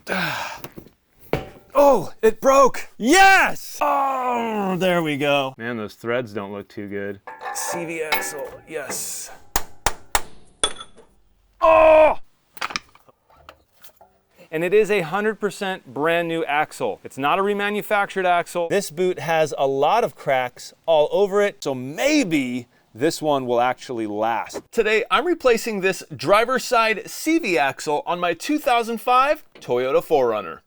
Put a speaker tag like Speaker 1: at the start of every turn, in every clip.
Speaker 1: Oh, it broke. Yes! Oh, there we go. Man, those threads don't look too good. CV axle, yes. Oh! And it is 100% brand new axle. It's not a remanufactured axle. This boot has a lot of cracks all over it, so maybe this one will actually last. Today, I'm replacing this driver's side CV axle on my 2005 Toyota 4Runner.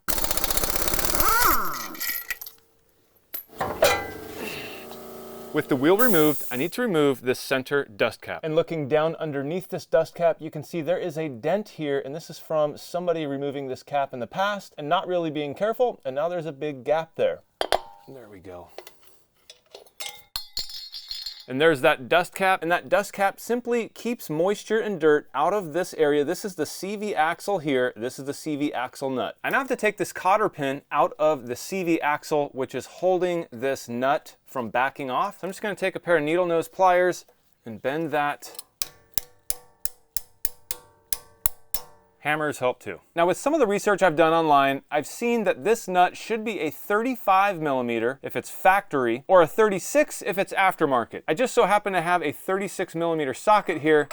Speaker 1: With the wheel removed, I need to remove this center dust cap. And looking down underneath this dust cap, you can see there is a dent here, and this is from somebody removing this cap in the past and not really being careful, and now there's a big gap there. There we go. And there's that dust cap, and that dust cap simply keeps moisture and dirt out of this area. This is the CV axle here. This is the CV axle nut. I now have to take this cotter pin out of the CV axle, which is holding this nut from backing off. So I'm just gonna take a pair of needle nose pliers and bend that. Hammers help too. Now with some of the research I've done online, I've seen that this nut should be a 35mm if it's factory, or a 36 if it's aftermarket. I just so happen to have a 36mm socket here,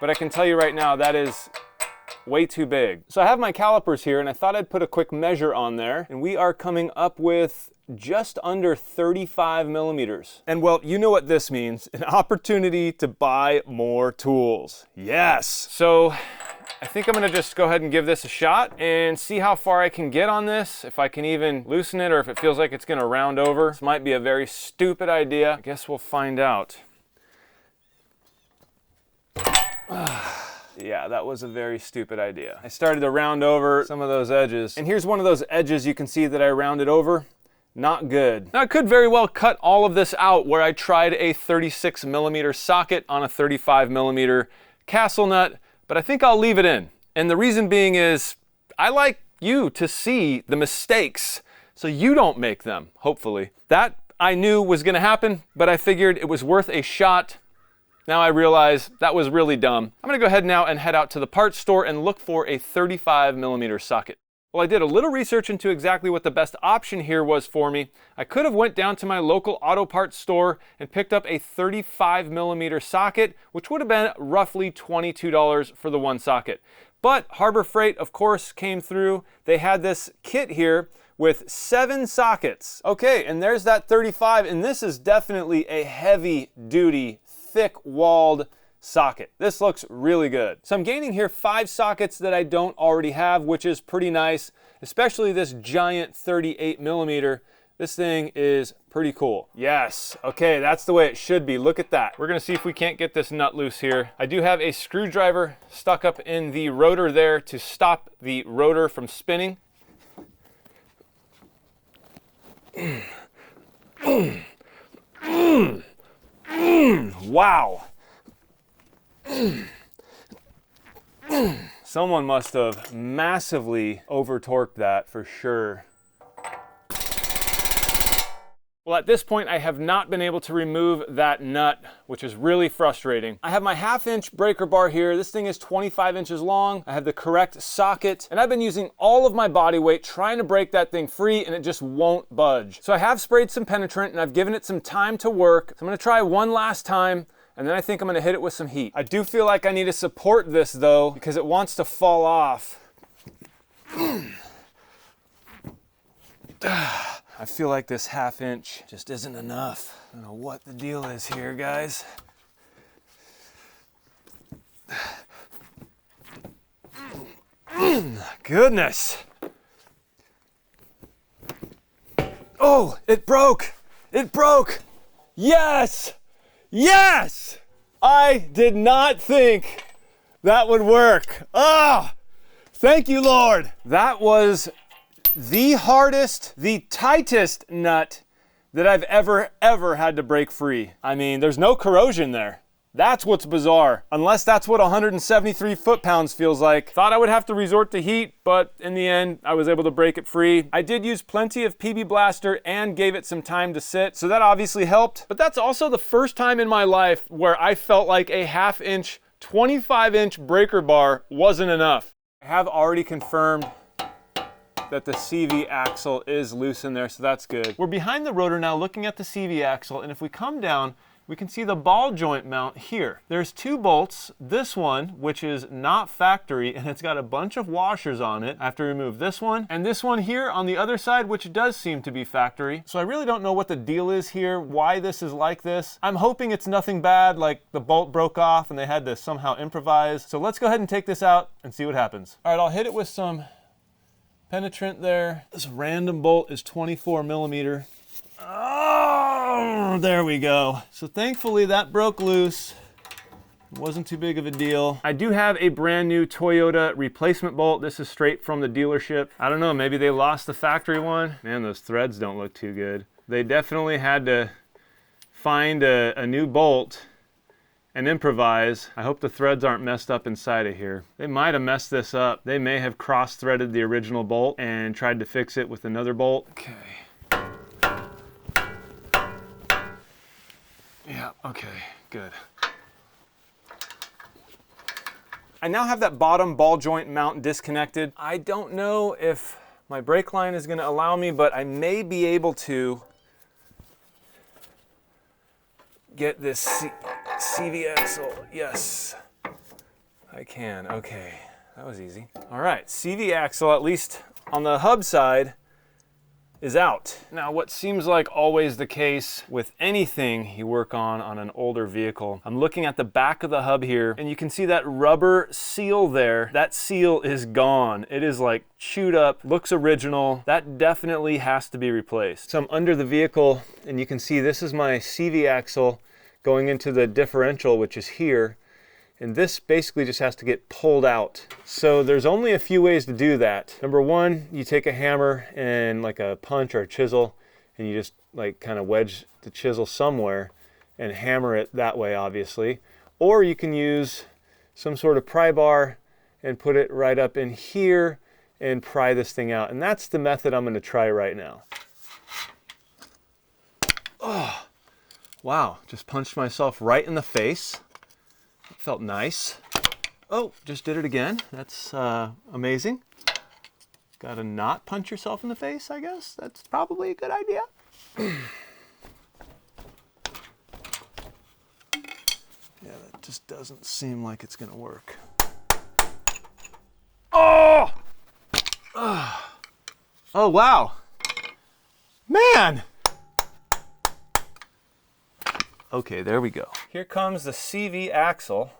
Speaker 1: but I can tell you right now that is way too big. So I have my calipers here, and I thought I'd put a quick measure on there, and we are coming up with just under 35mm. And well, you know what this means, an opportunity to buy more tools. Yes! So I think I'm gonna just go ahead and give this a shot and see how far I can get on this, if I can even loosen it or if it feels like it's gonna round over. This might be a very stupid idea. I guess we'll find out. Yeah, that was a very stupid idea. I started to round over some of those edges. And here's one of those edges you can see that I rounded over. Not good. Now I could very well cut all of this out where I tried a 36mm socket on a 35mm castle nut, but I think I'll leave it in. And the reason being is I like you to see the mistakes so you don't make them, hopefully. That I knew was gonna happen, but I figured it was worth a shot. Now I realize that was really dumb. I'm gonna go ahead now and head out to the parts store and look for a 35mm socket. Well, I did a little research into exactly what the best option here was for me. I could have went down to my local auto parts store and picked up a 35mm socket, which would have been roughly $22 for the one socket. But Harbor Freight, of course, came through. They had this kit here with 7 sockets. Okay, and there's that 35, and this is definitely a heavy-duty, thick-walled socket. This looks really good. So I'm gaining here 5 sockets that I don't already have, which is pretty nice, especially this giant 38mm. This thing is pretty cool. Yes, okay, that's the way it should be. Look at that. We're gonna see if we can't get this nut loose here. I do have a screwdriver stuck up in the rotor there to stop the rotor from spinning. Wow. Someone must have massively over-torqued that for sure. Well, at this point, I have not been able to remove that nut, which is really frustrating. I have my 1/2-inch breaker bar here. This thing is 25 inches long. I have the correct socket, and I've been using all of my body weight trying to break that thing free, and it just won't budge. So I have sprayed some penetrant, and I've given it some time to work. So I'm gonna try one last time, and then I think I'm gonna hit it with some heat. I do feel like I need to support this though, because it wants to fall off. I feel like this 1/2 inch just isn't enough. I don't know what the deal is here, guys. Goodness. Oh, it broke. It broke. Yes. Yes. I did not think that would work. Ah, thank you, Lord. That was the hardest, the tightest nut that I've ever had to break free. I mean, there's no corrosion there. That's what's bizarre. Unless that's what 173 foot-pounds feels like. Thought I would have to resort to heat, but in the end, I was able to break it free. I did use plenty of PB Blaster and gave it some time to sit, so that obviously helped. But that's also the first time in my life where I felt like a 1/2 inch, 25-inch breaker bar wasn't enough. I have already confirmed that the CV axle is loose in there, so that's good. We're behind the rotor now looking at the CV axle, and if we come down, we can see the ball joint mount here. There's 2 bolts, this one, which is not factory, and it's got a bunch of washers on it. I have to remove this one, and this one here on the other side, which does seem to be factory. So I really don't know what the deal is here, why this is like this. I'm hoping it's nothing bad, like the bolt broke off and they had to somehow improvise. So let's go ahead and take this out and see what happens. All right, I'll hit it with some penetrant there. This random bolt is 24 millimeter. Oh, there we go. So thankfully that broke loose. It wasn't too big of a deal. I do have a brand new Toyota replacement bolt. This is straight from the dealership. I don't know, maybe they lost the factory one. Man, those threads don't look too good. They definitely had to find a new bolt and improvise. I hope the threads aren't messed up inside of here. They might have messed this up. They may have cross-threaded the original bolt and tried to fix it with another bolt. Okay. Yeah, okay, good. I now have that bottom ball joint mount disconnected. I don't know if my brake line is gonna allow me, but I may be able to get this CV axle. Yes, I can. Okay, that was easy. All right, CV axle, at least on the hub side, is out. Now, what seems like always the case with anything you work on an older vehicle, I'm looking at the back of the hub here, and you can see that rubber seal there. That seal is gone. It is like chewed up, looks original. That definitely has to be replaced. So I'm under the vehicle, and you can see this is my CV axle going into the differential, which is here. And this basically just has to get pulled out. So there's only a few ways to do that. Number one, you take a hammer and like a punch or a chisel, and you just like kind of wedge the chisel somewhere and hammer it that way, obviously. Or you can use some sort of pry bar and put it right up in here and pry this thing out. And that's the method I'm gonna try right now. Oh, wow, just punched myself right in the face. Felt nice. Oh, just did it again. That's amazing. Gotta not punch yourself in the face, I guess. That's probably a good idea. Yeah, that just doesn't seem like it's gonna work. Oh! Oh, wow. Man! Okay, there we go. Here comes the CV axle.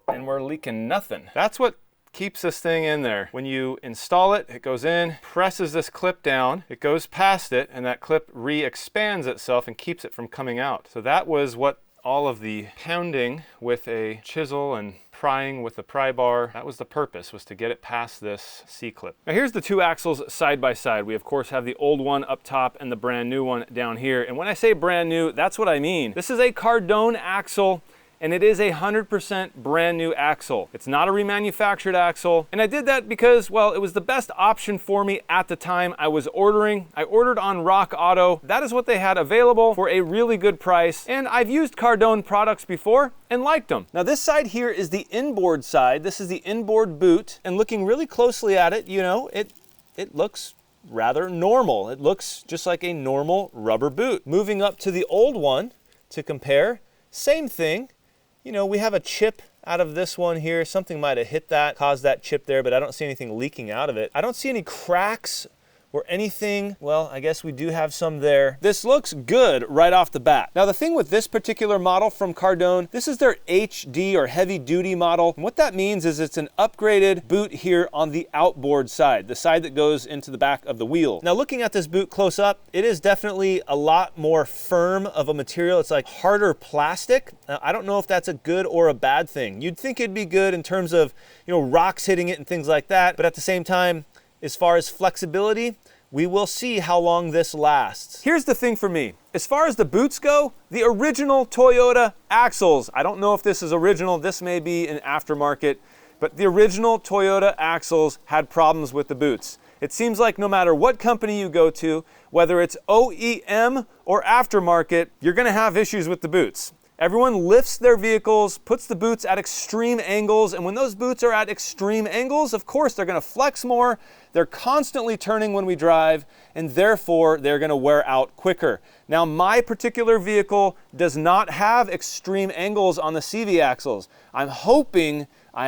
Speaker 1: And we're leaking nothing. That's what keeps this thing in there. When you install it, it goes in, presses this clip down, it goes past it, and that clip re-expands itself and keeps it from coming out. So that was what all of the pounding with a chisel and prying with the pry bar, that was the purpose, was to get it past this C-clip. Now here's the two axles side by side. We of course have the old one up top and the brand new one down here. And when I say brand new, that's what I mean. This is a Cardone axle, and it is 100% brand new axle. It's not a remanufactured axle. And I did that because, well, it was the best option for me at the time I was ordering. I ordered on Rock Auto. That is what they had available for a really good price. And I've used Cardone products before and liked them. Now this side here is the inboard side. This is the inboard boot. And looking really closely at it, you know, it looks rather normal. It looks just like a normal rubber boot. Moving up to the old one to compare, same thing. You know, we have a chip out of this one here. Something might have hit that, caused that chip there, but I don't see anything leaking out of it. I don't see any cracks or anything. Well, I guess we do have some there. This looks good right off the bat. Now the thing with this particular model from Cardone, this is their HD or heavy duty model. And what that means is it's an upgraded boot here on the outboard side, the side that goes into the back of the wheel. Now looking at this boot close up, it is definitely a lot more firm of a material. It's like harder plastic. Now, I don't know if that's a good or a bad thing. You'd think it'd be good in terms of, you know, rocks hitting it and things like that. But at the same time, as far as flexibility, we will see how long this lasts. Here's the thing for me. As far as the boots go, the original Toyota axles, I don't know if this is original, this may be an aftermarket, but the original Toyota axles had problems with the boots. It seems like no matter what company you go to, whether it's OEM or aftermarket, you're gonna have issues with the boots. Everyone lifts their vehicles, puts the boots at extreme angles, and when those boots are at extreme angles, of course, they're gonna flex more, they're constantly turning when we drive, and therefore, they're gonna wear out quicker. Now, my particular vehicle does not have extreme angles on the CV axles. I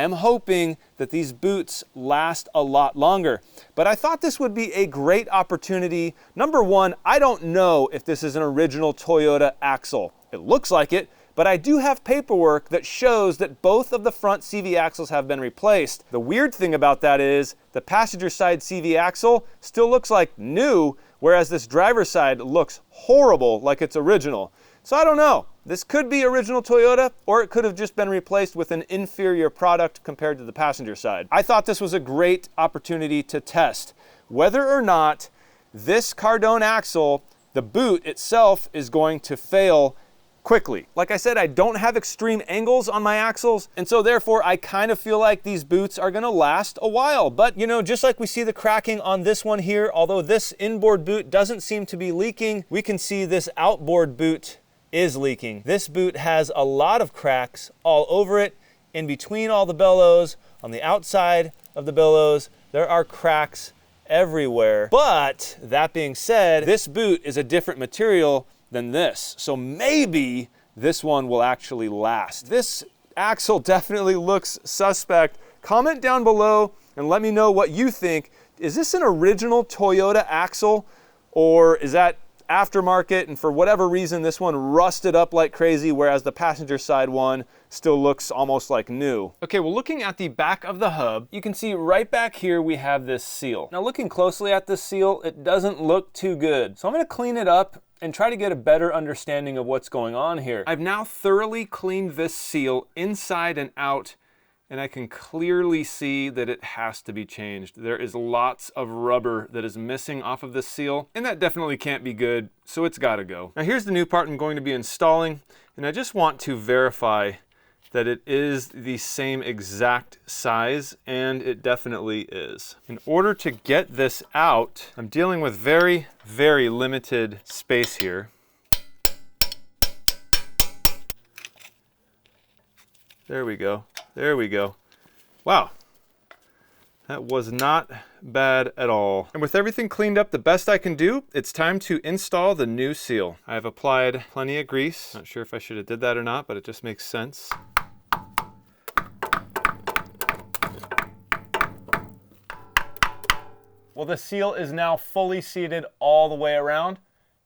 Speaker 1: am hoping that these boots last a lot longer. But I thought this would be a great opportunity. Number one, I don't know if this is an original Toyota axle. It looks like it, but I do have paperwork that shows that both of the front CV axles have been replaced. The weird thing about that is the passenger side CV axle still looks like new, whereas this driver's side looks horrible, like it's original. So I don't know. This could be original Toyota, or it could have just been replaced with an inferior product compared to the passenger side. I thought this was a great opportunity to test whether or not this Cardone axle, the boot itself, is going to fail quickly. Like I said, I don't have extreme angles on my axles, and so therefore I kind of feel like these boots are gonna last a while. But you know, just like we see the cracking on this one here, although this inboard boot doesn't seem to be leaking, we can see this outboard boot is leaking. This boot has a lot of cracks all over it, in between all the bellows, on the outside of the bellows. There are cracks everywhere. But that being said, this boot is a different material than this. So maybe this one will actually last. This axle definitely looks suspect. Comment down below and let me know what you think. Is this an original Toyota axle, or is that aftermarket, and for whatever reason this one rusted up like crazy, whereas the passenger side one still looks almost like new? Okay, well, looking at the back of the hub, you can see right back here we have this seal. Now, looking closely at this seal, it doesn't look too good. So I'm gonna clean it up and try to get a better understanding of what's going on here. I've now thoroughly cleaned this seal inside and out, and I can clearly see that it has to be changed. There is lots of rubber that is missing off of this seal, and that definitely can't be good, so it's gotta go. Now here's the new part I'm going to be installing, and I just want to verify that it is the same exact size, and it definitely is. In order to get this out, I'm dealing with very, very limited space here. There we go. There we go. Wow. That was not bad at all. And with everything cleaned up the best I can do, it's time to install the new seal. I've applied plenty of grease. Not sure if I should have did that or not, but it just makes sense. Well, the seal is now fully seated all the way around,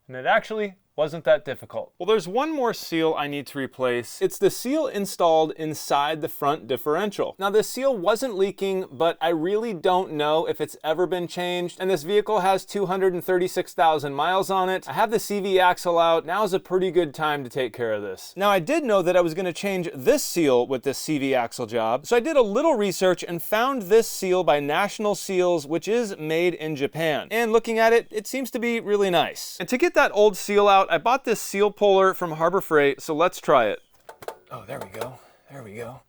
Speaker 1: and it actually wasn't that difficult. Well, there's one more seal I need to replace. It's the seal installed inside the front differential. Now, this seal wasn't leaking, but I really don't know if it's ever been changed. And this vehicle has 236,000 miles on it. I have the CV axle out. Now is a pretty good time to take care of this. Now, I did know that I was gonna change this seal with this CV axle job. So I did a little research and found this seal by National Seals, which is made in Japan. And looking at it, it seems to be really nice. And to get that old seal out, I bought this seal puller from Harbor Freight, so let's try it. Oh, there we go. There we go.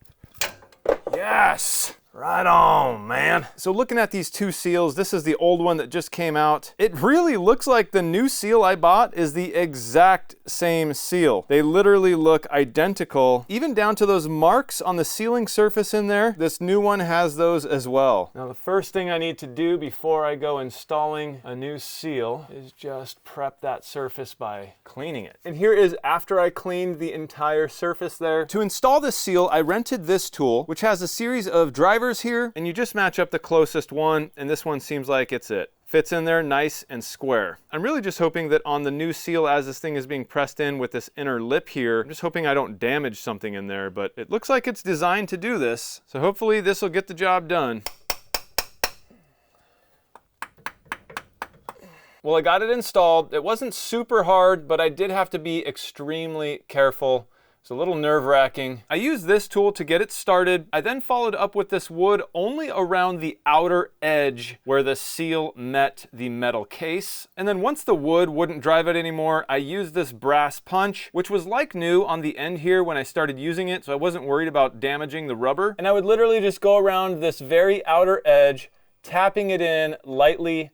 Speaker 1: Yes! Right on, man. So looking at these two seals, this is the old one that just came out. It really looks like the new seal I bought is the exact same seal. They literally look identical, even down to those marks on the sealing surface in there. This new one has those as well. Now, the first thing I need to do before I go installing a new seal is just prep that surface by cleaning it. And here is after I cleaned the entire surface there. To install this seal, I rented this tool, which has a series of drivers here, and you just match up the closest one, and this one seems like it's it. Fits in there nice and square. I'm really just hoping that on the new seal, as this thing is being pressed in with this inner lip here, I'm just hoping I don't damage something in there, but it looks like it's designed to do this. So hopefully this will get the job done. Well, I got it installed. It wasn't super hard, but I did have to be extremely careful. It's a little nerve-wracking. I used this tool to get it started. I then followed up with this wood only around the outer edge where the seal met the metal case. And then once the wood wouldn't drive it anymore, I used this brass punch, which was like new on the end here when I started using it, so I wasn't worried about damaging the rubber. And I would literally just go around this very outer edge, tapping it in lightly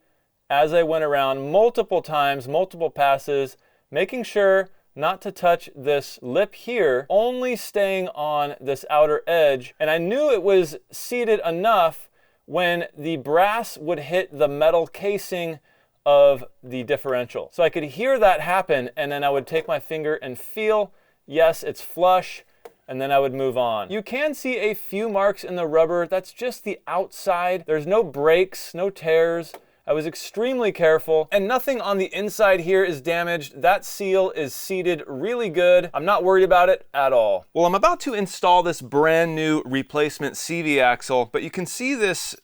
Speaker 1: as I went around multiple times, multiple passes, making sure not to touch this lip here, only staying on this outer edge. And I knew it was seated enough when the brass would hit the metal casing of the differential. So I could hear that happen, and then I would take my finger and feel, yes, it's flush, and then I would move on. You can see a few marks in the rubber. That's just the outside. There's no breaks, no tears. I was extremely careful, and nothing on the inside here is damaged. That seal is seated really good. I'm not worried about it at all. Well, I'm about to install this brand new replacement CV axle, but you can see this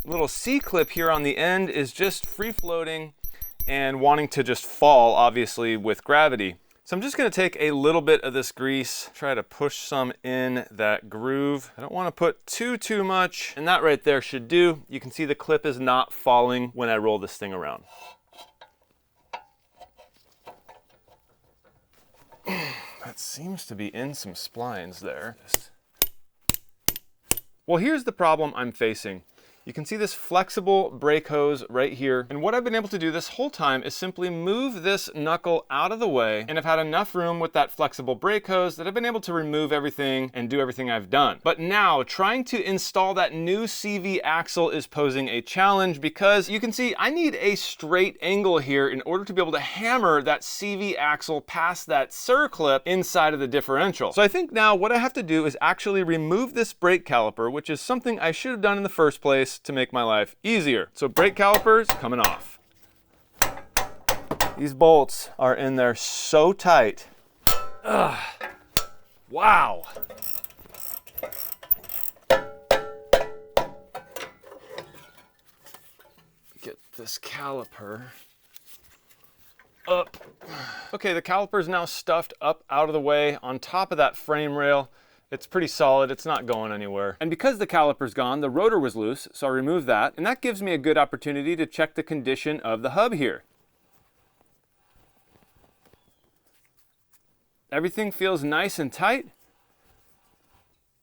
Speaker 1: little C-clip here on the end is just free floating and wanting to just fall, obviously, with gravity. So I'm just gonna take a little bit of this grease, try to push some in that groove. I don't wanna put too much, and that right there should do. You can see the clip is not falling when I roll this thing around. That seems to be in some splines there. Well, here's the problem I'm facing. You can see this flexible brake hose right here. And what I've been able to do this whole time is simply move this knuckle out of the way. And I've had enough room with that flexible brake hose that I've been able to remove everything and do everything I've done. But now trying to install that new CV axle is posing a challenge, because you can see I need a straight angle here in order to be able to hammer that CV axle past that circlip inside of the differential. So I think now what I have to do is actually remove this brake caliper, which is something I should have done in the first place to make my life easier. So brake calipers coming off. These bolts are in there so tight. Ugh. Wow. Get this caliper up. Okay, the caliper is now stuffed up out of the way on top of that frame rail. It's pretty solid, it's not going anywhere. And because the caliper's gone, the rotor was loose, so I removed that, and that gives me a good opportunity to check the condition of the hub here. Everything feels nice and tight.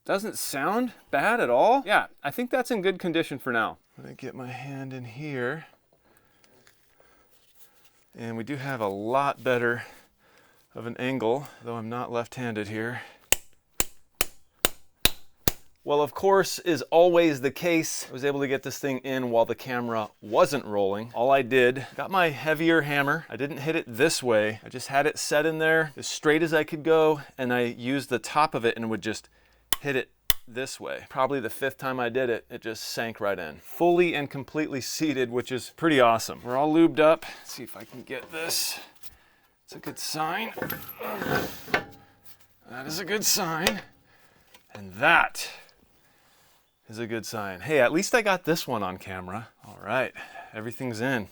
Speaker 1: Doesn't sound bad at all. Yeah, I think that's in good condition for now. I'm gonna get my hand in here. And we do have a lot better of an angle, though I'm not left-handed here. Well, of course, is always the case, I was able to get this thing in while the camera wasn't rolling. All I did, got my heavier hammer. I didn't hit it this way. I just had it set in there as straight as I could go, and I used the top of it and would just hit it this way. Probably the 5th time I did it, it just sank right in. Fully and completely seated, which is pretty awesome. We're all lubed up. Let's see if I can get this. It's a good sign. That is a good sign. And that is a good sign. Hey, at least I got this one on camera. All right, everything's in.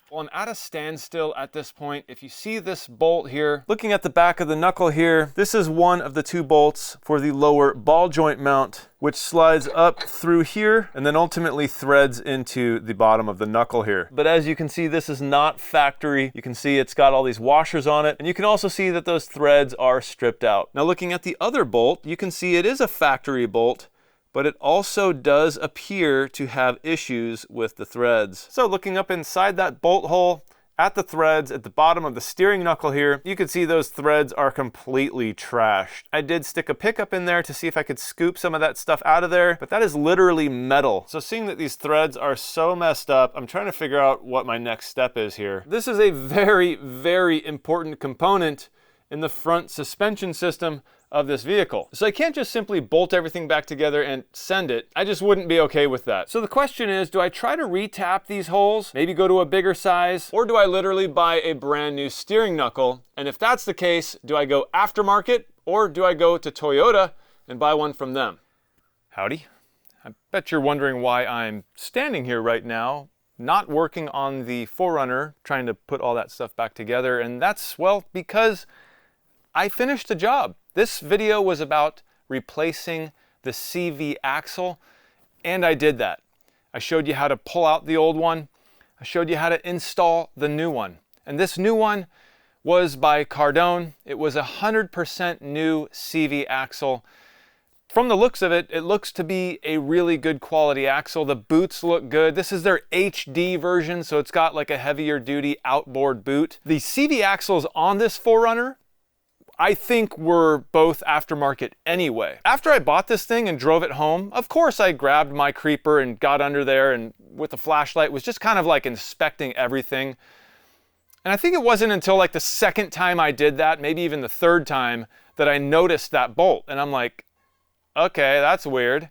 Speaker 1: Well, I'm at a standstill at this point. If you see this bolt here, looking at the back of the knuckle here, this is one of the 2 bolts for the lower ball joint mount, which slides up through here and then ultimately threads into the bottom of the knuckle here. But as you can see, this is not factory. You can see it's got all these washers on it, and you can also see that those threads are stripped out. Now, looking at the other bolt, you can see it is a factory bolt, but it also does appear to have issues with the threads. So looking up inside that bolt hole at the threads at the bottom of the steering knuckle here, you can see those threads are completely trashed. I did stick a pickup in there to see if I could scoop some of that stuff out of there, but that is literally metal. So seeing that these threads are so messed up, I'm trying to figure out what my next step is here. This is a very, very important component in the front suspension system of this vehicle. So I can't just simply bolt everything back together and send it. I just wouldn't be okay with that. So the question is, do I try to re-tap these holes, maybe go to a bigger size, or do I literally buy a brand new steering knuckle? And if that's the case, do I go aftermarket, or do I go to Toyota and buy one from them? Howdy. I bet you're wondering why I'm standing here right now, not working on the 4Runner, trying to put all that stuff back together. And that's, well, because I finished the job. This video was about replacing the CV axle, and I did that. I showed you how to pull out the old one. I showed you how to install the new one. And this new one was by Cardone. It was 100% new CV axle. From the looks of it, it looks to be a really good quality axle. The boots look good. This is their HD version, so it's got like a heavier duty outboard boot. The CV axles on this 4Runner, I think were both aftermarket anyway. After I bought this thing and drove it home, of course I grabbed my creeper and got under there and with a flashlight was just kind of like inspecting everything. And I think it wasn't until like the second time I did that, maybe even the third time, that I noticed that bolt. And I'm like, okay, that's weird.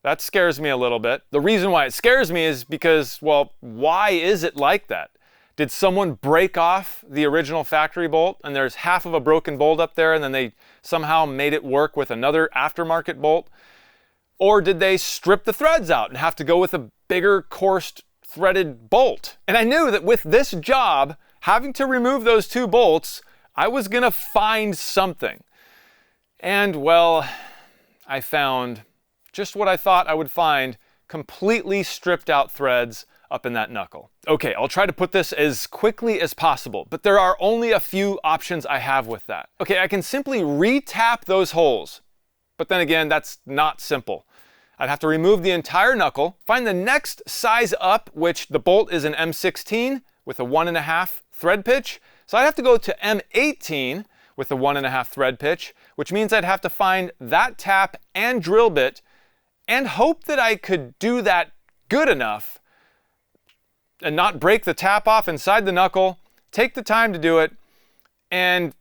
Speaker 1: That scares me a little bit. The reason why it scares me is because, well, why is it like that? Did someone break off the original factory bolt and there's half of a broken bolt up there and then they somehow made it work with another aftermarket bolt? Or did they strip the threads out and have to go with a bigger coursed threaded bolt? And I knew that with this job, having to remove those two bolts, I was gonna find something. And well, I found just what I thought I would find, completely stripped out threads up in that knuckle. Okay, I'll try to put this as quickly as possible, but there are only a few options I have with that. Okay, I can simply re-tap those holes, but then again, that's not simple. I'd have to remove the entire knuckle, find the next size up, which the bolt is an M16 with a 1.5 thread pitch. So I'd have to go to M18 with a 1.5 thread pitch, which means I'd have to find that tap and drill bit and hope that I could do that good enough and not break the tap off inside the knuckle, take the time to do it, and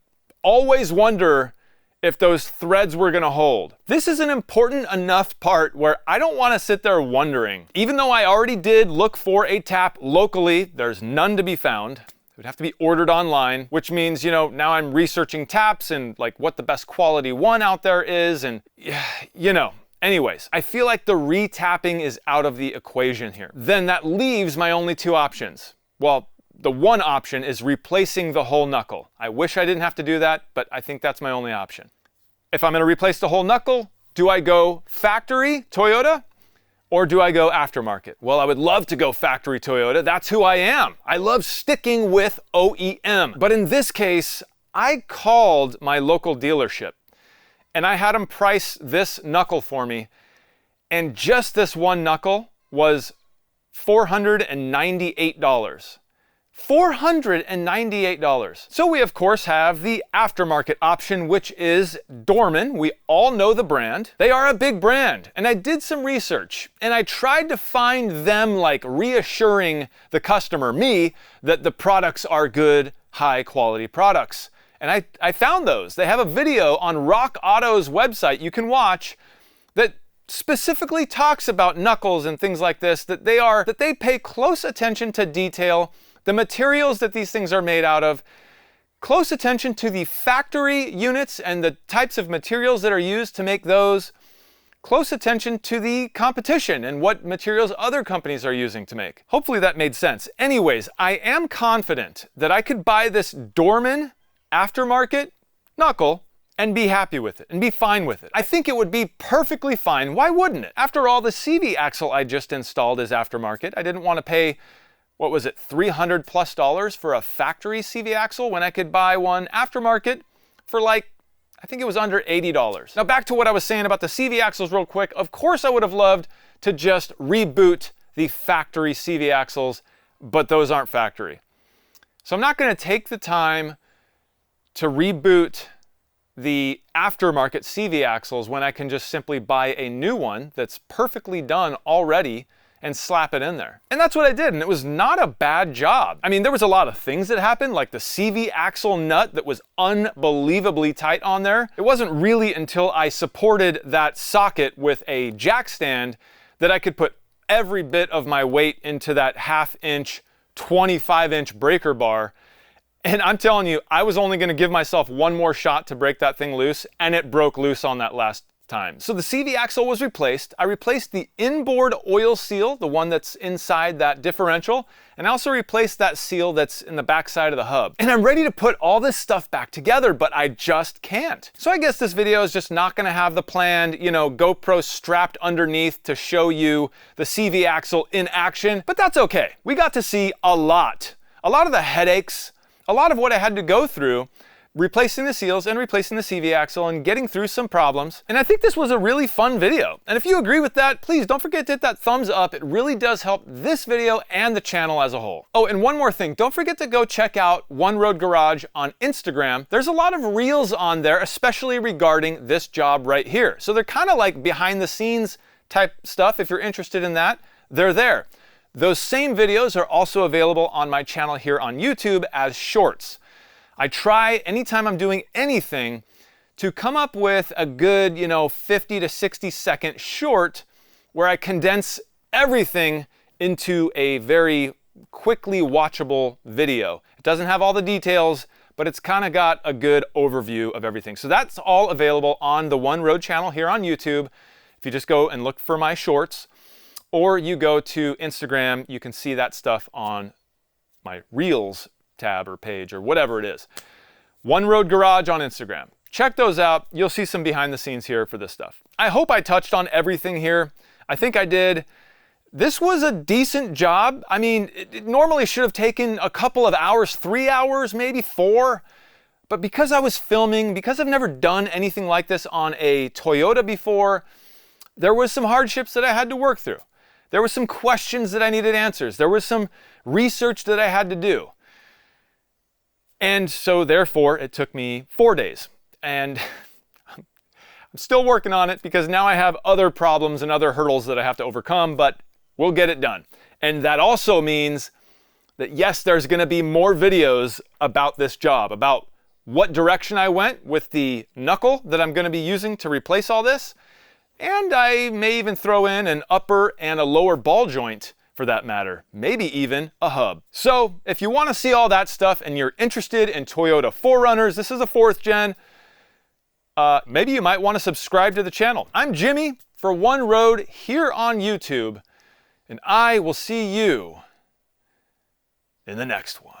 Speaker 1: always wonder if those threads were gonna hold. This is an important enough part where I don't wanna sit there wondering. Even though I already did look for a tap locally, there's none to be found. It would have to be ordered online, which means, you know, now I'm researching taps and like what the best quality one out there is and, you know. Anyways, I feel like the re-tapping is out of the equation here. Then that leaves my only two options. Well, the one option is replacing the whole knuckle. I wish I didn't have to do that, but I think that's my only option. If I'm gonna replace the whole knuckle, do I go factory Toyota or do I go aftermarket? Well, I would love to go factory Toyota. That's who I am. I love sticking with OEM. But in this case, I called my local dealership and I had them price this knuckle for me. And just this one knuckle was $498. $498. So we of course have the aftermarket option, which is Dorman. We all know the brand. They are a big brand. And I did some research and I tried to find them like reassuring the customer, me, that the products are good, high quality products. And I found those. They have a video on Rock Auto's website you can watch that specifically talks about knuckles and things like this, that they pay close attention to detail, the materials that these things are made out of, close attention to the factory units and the types of materials that are used to make those, close attention to the competition and what materials other companies are using to make. Hopefully that made sense. Anyways, I am confident that I could buy this Dorman aftermarket knuckle and be happy with it and be fine with it. I think it would be perfectly fine. Why wouldn't it? After all, the CV axle I just installed is aftermarket. I didn't want to pay, what was it, $300+ for a factory CV axle when I could buy one aftermarket for like, I think it was under $80. Now back to what I was saying about the CV axles real quick. Of course I would have loved to just reboot the factory CV axles, but those aren't factory. So I'm not going to take the time to reboot the aftermarket CV axles when I can just simply buy a new one that's perfectly done already and slap it in there. And that's what I did, and it was not a bad job. I mean, there was a lot of things that happened, like the CV axle nut that was unbelievably tight on there. It wasn't really until I supported that socket with a jack stand that I could put every bit of my weight into that 1/2 inch, 25 inch breaker bar. And I'm telling you, I was only gonna give myself one more shot to break that thing loose, and it broke loose on that last time. So the CV axle was replaced. I replaced the inboard oil seal, the one that's inside that differential, and I also replaced that seal that's in the back side of the hub. And I'm ready to put all this stuff back together, but I just can't. So I guess this video is just not gonna have the planned, you know, GoPro strapped underneath to show you the CV axle in action, but that's okay. We got to see a lot of the headaches, a lot of what I had to go through replacing the seals and replacing the CV axle and getting through some problems. And I think this was a really fun video. And if you agree with that, please don't forget to hit that thumbs up. It really does help this video and the channel as a whole. Oh, and one more thing, don't forget to go check out One Road Garage on Instagram. There's a lot of reels on there, especially regarding this job right here. So they're kind of like behind the scenes type stuff. If you're interested in that, they're there. Those same videos are also available on my channel here on YouTube as shorts. I try anytime I'm doing anything to come up with a good, 50 to 60 second short where I condense everything into a very quickly watchable video. It doesn't have all the details, but it's kind of got a good overview of everything. So that's all available on the One Road channel here on YouTube. If you just go and look for my shorts, or you go to Instagram, you can see that stuff on my Reels tab or page or whatever it is. One Road Garage on Instagram. Check those out. You'll see some behind the scenes here for this stuff. I hope I touched on everything here. I think I did. This was a decent job. I mean, it normally should have taken a couple of hours, 3 hours, maybe 4. But because I was filming, because I've never done anything like this on a Toyota before, there was some hardships that I had to work through. There were some questions that I needed answers. There was some research that I had to do. And so therefore it took me 4 days, and I'm still working on it because now I have other problems and other hurdles that I have to overcome, but we'll get it done. And that also means that yes, there's going to be more videos about this job, about what direction I went with the knuckle that I'm going to be using to replace all this. And I may even throw in an upper and a lower ball joint, for that matter, maybe even a hub. So if you want to see all that stuff and you're interested in Toyota 4Runners, this is a 4th gen, maybe you might want to subscribe to the channel. I'm Jimmy for One Road here on YouTube, and I will see you in the next one.